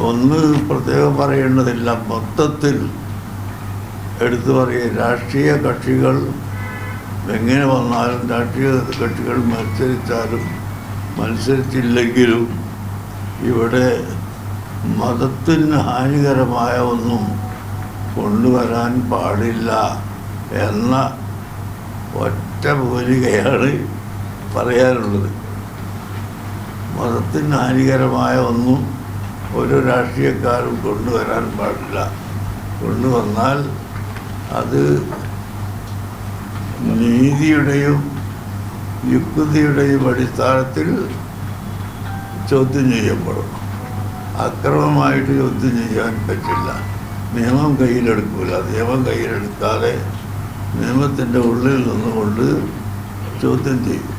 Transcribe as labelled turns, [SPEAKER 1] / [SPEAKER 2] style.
[SPEAKER 1] ഒന്ന് പ്രത്യേകം പറയേണ്ടതില്ല, മൊത്തത്തിൽ എടുത്തു പറയുക, രാഷ്ട്രീയ കക്ഷികൾ എങ്ങനെ വന്നാലും, രാഷ്ട്രീയ കക്ഷികൾ മത്സരിച്ചാലും മത്സരിച്ചില്ലെങ്കിലും ഇവിടെ മതത്തിന് ഹാനികരമായ ഒന്നും കൊണ്ടുവരാൻ പാടില്ല എന്ന ഒറ്റ മൂലികയാണ് പറയാനുള്ളത്. മതത്തിന് ഹാനികരമായ ഒന്നും ഒരു രാഷ്ട്രീയക്കാരും കൊണ്ടുവരാൻ പാടില്ല. കൊണ്ടുവന്നാൽ അത് നീതിയുടെയും യുക്തിയുടെയും അടിസ്ഥാനത്തിൽ ചോദ്യം ചെയ്യപ്പെടും. അക്രമമായിട്ട് ചോദ്യം ചെയ്യാൻ പറ്റില്ല. നിയമം കയ്യിലെടുക്കില്ല. നിയമം കയ്യിലെടുക്കാതെ നിയമത്തിൻ്റെ ഉള്ളിൽ നിന്നുകൊണ്ട് ചോദ്യം ചെയ്യും.